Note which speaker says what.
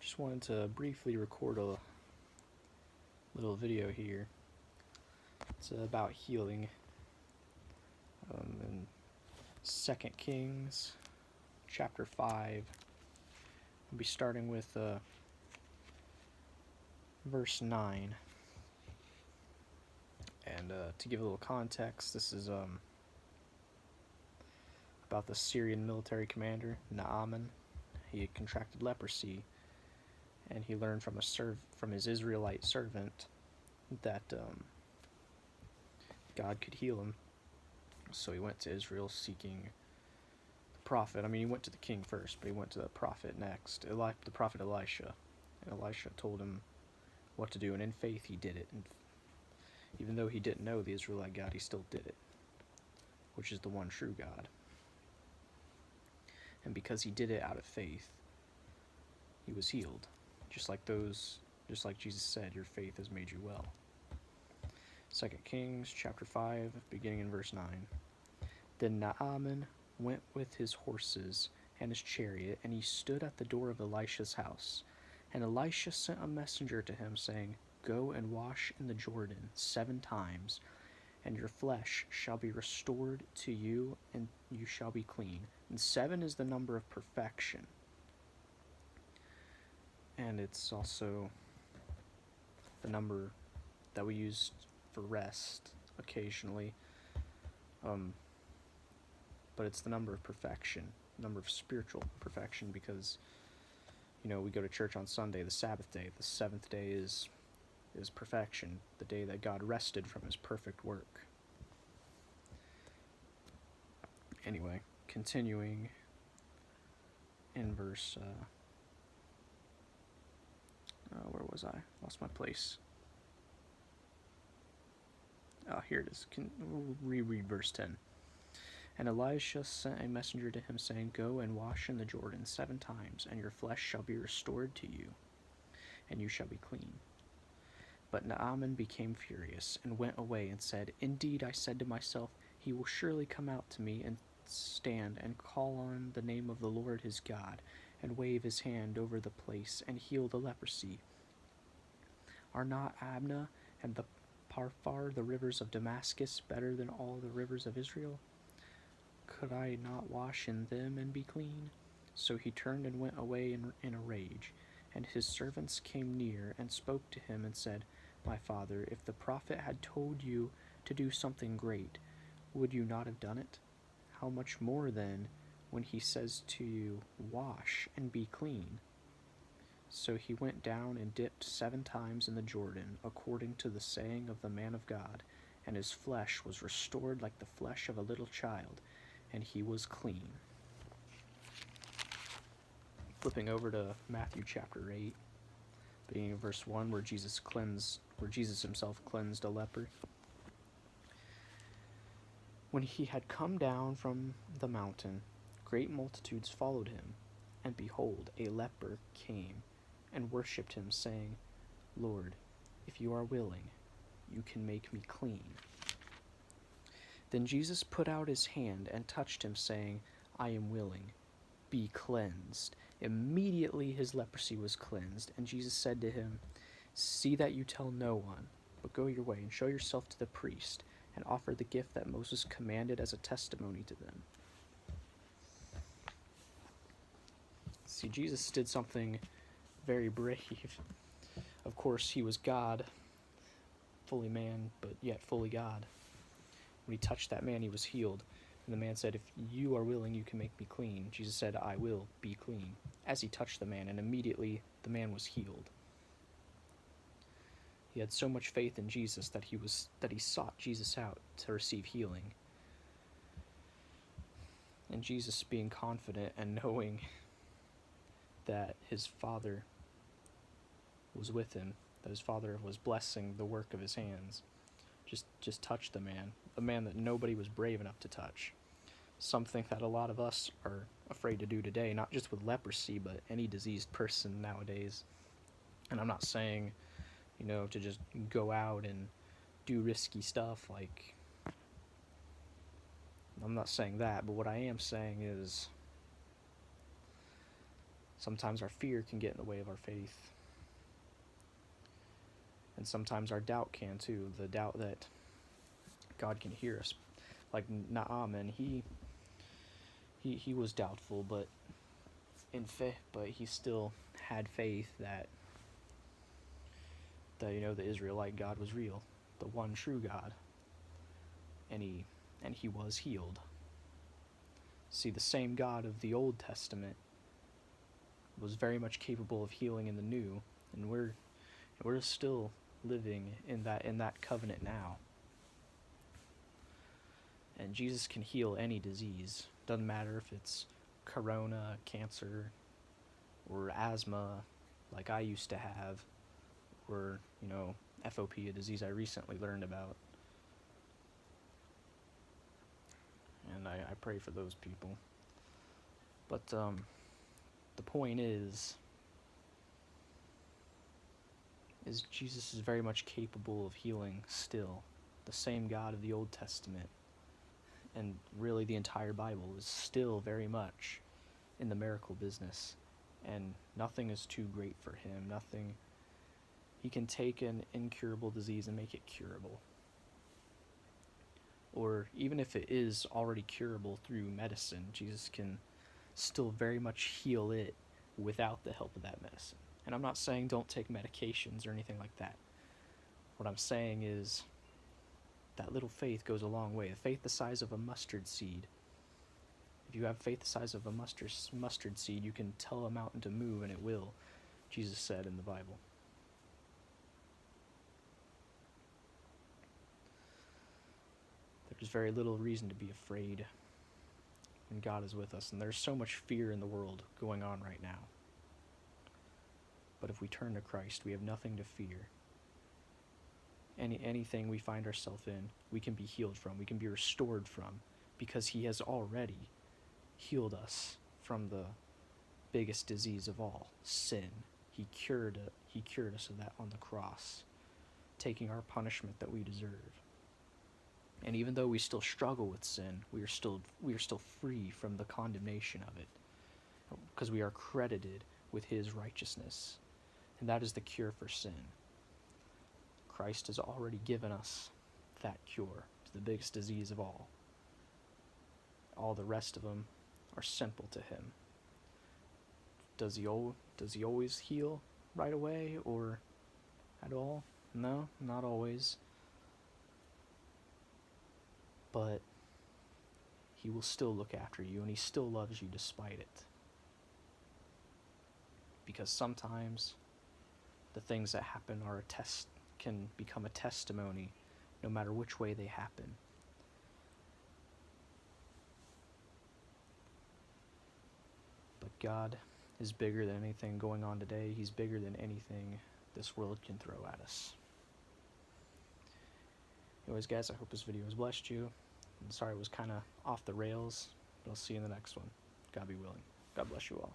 Speaker 1: Just wanted to briefly record a little video here. It's about healing. In 2 Kings, chapter 5. We'll be starting with verse 9. And to give a little context, this is about the Syrian military commander, Naaman. He had contracted leprosy, and he learned from his Israelite servant that God could heal him. So he went to Israel seeking the prophet. I mean, he went to the king first, but he went to the prophet next, the prophet Elisha. And Elisha told him what to do, and in faith he did it. And even though he didn't know the Israelite God, he still did it, which is the one true God. And because he did it out of faith, he was healed. Just like Jesus said, your faith has made you well. 2 Kings chapter 5, beginning in verse 9. Then Naaman went with his horses and his chariot, and he stood at the door of Elisha's house. And Elisha sent a messenger to him, saying, Go and wash in the Jordan 7 times, and your flesh shall be restored to you, and you shall be clean. And 7 is the number of perfection. And it's also the number that we use for rest occasionally. But it's the number of perfection, number of spiritual perfection, because, we go to church on Sunday, the Sabbath day. The 7th day is perfection, the day that God rested from his perfect work. Anyway, continuing in verse, where was I? Lost my place. Here it is. We'll reread verse 10. And Elisha sent a messenger to him, saying, Go and wash in the Jordan 7 times, and your flesh shall be restored to you, and you shall be clean. But Naaman became furious, and went away, and said, Indeed, I said to myself, he will surely come out to me, and stand, and call on the name of the Lord his God, and wave his hand over the place, and heal the leprosy. Are not Abna and the Pharpar, the rivers of Damascus, better than all the rivers of Israel? Could I not wash in them and be clean? So he turned and went away in a rage. And his servants came near and spoke to him and said, My father, if the prophet had told you to do something great, would you not have done it? How much more then when he says to you, Wash and be clean? So he went down and dipped 7 times in the Jordan, according to the saying of the man of God, and his flesh was restored like the flesh of a little child, and he was clean. Flipping over to Matthew chapter 8, beginning of verse 1, where Jesus himself cleansed a leper. When he had come down from the mountain, great multitudes followed him, and behold, a leper came and worshipped him, saying, Lord, if you are willing, you can make me clean. Then Jesus put out his hand and touched him, saying, I am willing, be cleansed. Immediately his leprosy was cleansed, and Jesus said to him, See that you tell no one, but go your way and show yourself to the priest, and offer the gift that Moses commanded as a testimony to them. See, Jesus did something very brave. Of course, he was God, fully man, but yet fully God. When he touched that man, he was healed. And the man said, If you are willing, you can make me clean. Jesus said, I will be clean. As he touched the man, and immediately the man was healed. He had so much faith in Jesus that he sought Jesus out to receive healing. And Jesus, being confident and knowing that his Father was with him, that his Father was blessing the work of his hands, just touched the man, a man that nobody was brave enough to touch. Something that a lot of us are afraid to do today, not just with leprosy, but any diseased person nowadays. And I'm not saying, to just go out and do risky stuff, I'm not saying that, but what I am saying is Sometimes our fear can get in the way of our faith. And sometimes our doubt can too. The doubt that God can hear us. Like Naaman, he was doubtful, but he still had faith that the Israelite God was real, the one true God. And he was healed. See, the same God of the Old Testament was very much capable of healing in the New, and we're still living in that covenant now. And Jesus can heal any disease. Doesn't matter if it's corona, cancer, or asthma, like I used to have, or FOP, a disease I recently learned about. And I pray for those people. But the point is Jesus is very much capable of healing still. The same God of the Old Testament, and really the entire Bible, is still very much in the miracle business. And nothing is too great for him. He can take an incurable disease and make it curable. Or even if it is already curable through medicine, Jesus can still very much heal it without the help of that medicine. And I'm not saying don't take medications or anything like that. What I'm saying is that little faith goes a long way. A faith the size of a mustard seed. If you have faith the size of a mustard seed, you can tell a mountain to move and it will, Jesus said in the Bible. There's very little reason to be afraid when God is with us, and there's so much fear in the world going on right now. But if we turn to Christ, we have nothing to fear. Anything we find ourselves in, we can be healed from, we can be restored from, because he has already healed us from the biggest disease of all, sin. He cured us of that on the cross, taking our punishment that we deserve. And even though we still struggle with sin, we are still free from the condemnation of it, because we are credited with his righteousness. And that is the cure for sin. Christ has already given us that cure to the biggest disease of all. All the rest of them are simple to him. Does he always heal right away or at all? No, not always. But he will still look after you, and he still loves you despite it. Because sometimes the things that happen can become a testimony, no matter which way they happen. But God is bigger than anything going on today. He's bigger than anything this world can throw at us. Anyways, guys, I hope this video has blessed you. I'm sorry it was kind of off the rails, but I'll see you in the next one. God be willing. God bless you all.